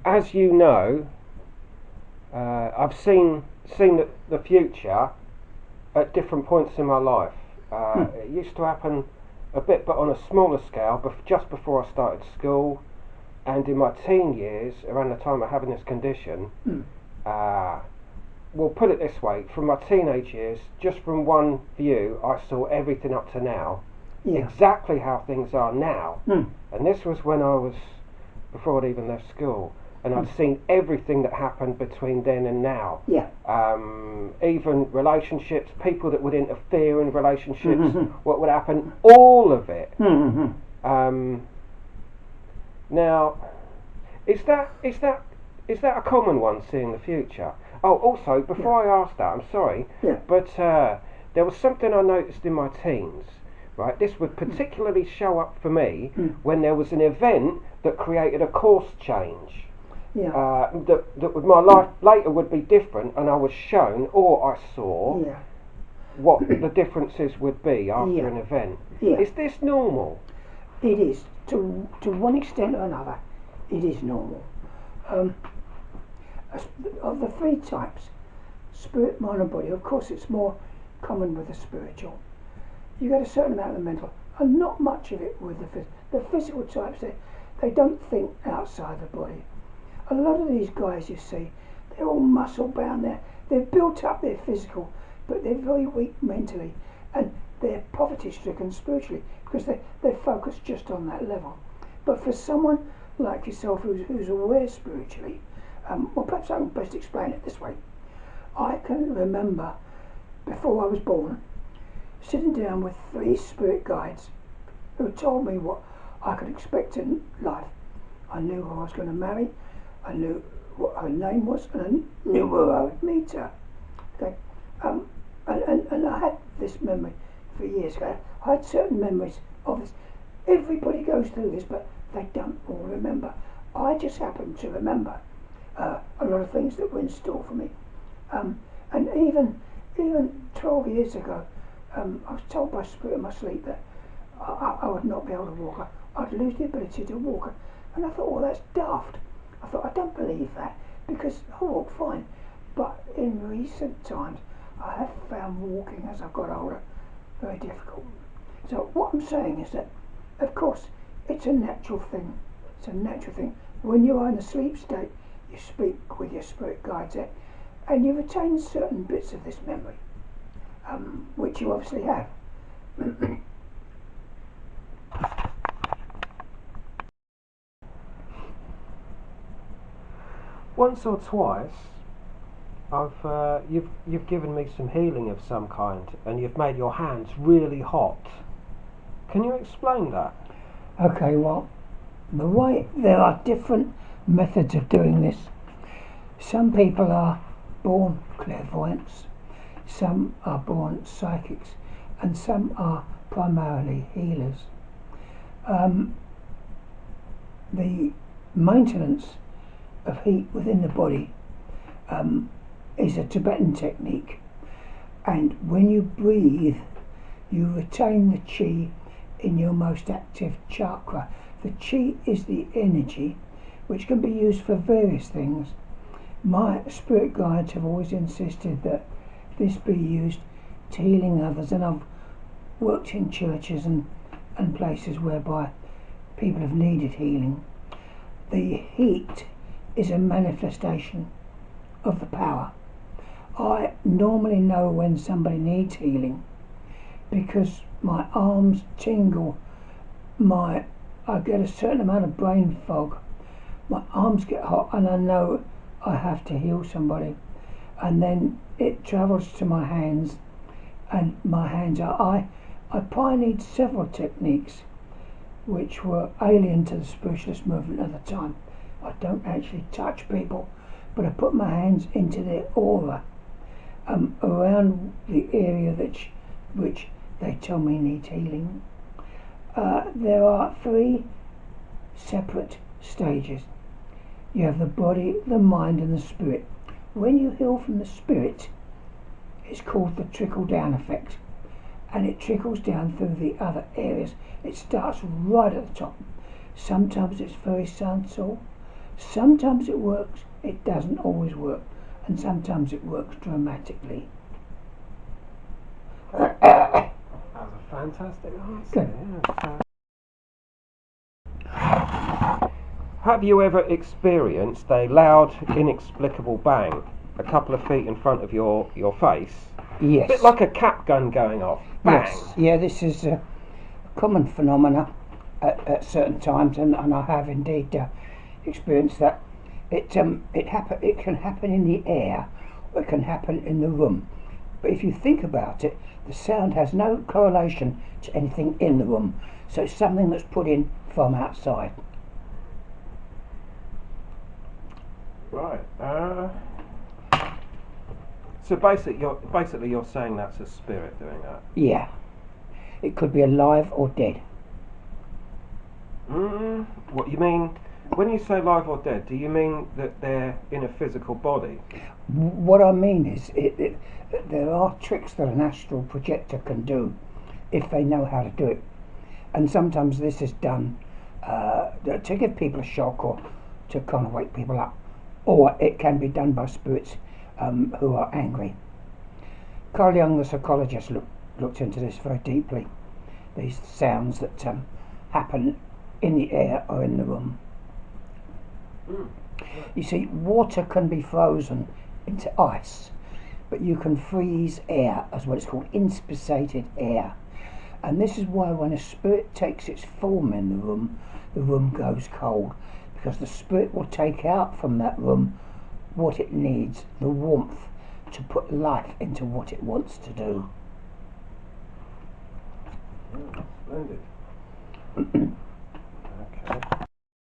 as you know, I've seen the future at different points in my life. It used to happen a bit, but on a smaller scale, just before I started school, and in my teen years, around the time of having this condition. We'll put it this way: from my teenage years, just from one view, I saw everything up to now, exactly how things are now. And this was when I was, before I'd even left school, and I'd seen everything that happened between then and now. Even relationships, people that would interfere in relationships, what would happen, all of it. Now, is that a common one, seeing the future? Oh, also, before I ask that, I'm sorry, but there was something I noticed in my teens, right? This would particularly show up for me when there was an event that created a course change. That my life later would be different, and I was shown, or I saw, what the differences would be after an event. Is this normal? It is. To one extent or another, it is normal. Of the three types, spirit, mind and body, of course it's more common with the spiritual. You get a certain amount of the mental, and not much of it with the physical. The physical types, they don't think outside the body. A lot of these guys you see, they're all muscle bound, they're built up, they're physical, but they're very weak mentally, and they're poverty stricken spiritually, because they're focused just on that level. But for someone like yourself who's aware spiritually, well, perhaps I can best explain it this way. I can remember, before I was born, sitting down with three spirit guides who told me what I could expect in life. I knew who I was going to marry, I knew what her name was, and I knew where I would meet her. Okay, and I had this memory for years ago. I had certain memories of this. Everybody goes through this, but they don't all remember. I just happen to remember a lot of things that were in store for me. And even 12 years ago, I was told by spirit in my sleep that I would not be able to walk. I'd lose the ability to walk. And I thought, well, that's daft. I thought, I don't believe that, because I walk fine. But in recent times, I have found walking as I've got older very difficult. So what I'm saying is that, of course, it's a natural thing. It's a natural thing. When you are in a sleep state, you speak with your spirit guides there, and you retain certain bits of this memory, which you obviously have. Once or twice, you've given me some healing of some kind, and you've made your hands really hot. Can you explain that? Okay, well, there are different methods of doing this. Some people are born clairvoyants, some are born psychics, and some are primarily healers. The maintenance of heat within the body is a Tibetan technique, and when you breathe, you retain the chi in your most active chakra. The chi is the energy which can be used for various things. My spirit guides have always insisted that this be used to healing others, and I've worked in churches and places whereby people have needed healing. The heat is a manifestation of the power. I normally know when somebody needs healing because my arms tingle, I get a certain amount of brain fog, my arms get hot, and I know I have to heal somebody, and then it travels to my hands, and my hands I pioneered several techniques which were alien to the spiritualist movement at the time. I don't actually touch people, but I put my hands into their aura, around the area which they tell me needs healing. There are three separate stages. You have the body, the mind, and the spirit. When you heal from the spirit, it's called the trickle-down effect, and it trickles down through the other areas. It starts right at the top. Sometimes it's very subtle, Sometimes it works, it doesn't always work, and sometimes it works dramatically. That was a fantastic answer. Good. Yeah. Have you ever experienced a loud, inexplicable bang a couple of feet in front of your face? Yes. A bit like a cap gun going off. Bang! Yes. Yeah, this is a common phenomena at certain times, and I have indeed experienced that. It can happen in the air, or it can happen in the room. But if you think about it, the sound has no correlation to anything in the room, so it's something that's put in from outside. Right. So basically you're saying that's a spirit doing that. Yeah. It could be alive or dead. What you mean? When you say live or dead, do you mean that they're in a physical body? What I mean is, there are tricks that an astral projector can do if they know how to do it, and sometimes this is done to give people a shock or to kind of wake people up, or it can be done by spirits who are angry. Carl Jung, the psychologist, looked into this very deeply. These sounds that happen in the air or in the room. You see, water can be frozen into ice, but you can freeze air as what is called inspissated air. And this is why when a spirit takes its form in the room goes cold, because the spirit will take out from that room what it needs, the warmth, to put life into what it wants to do. Splendid.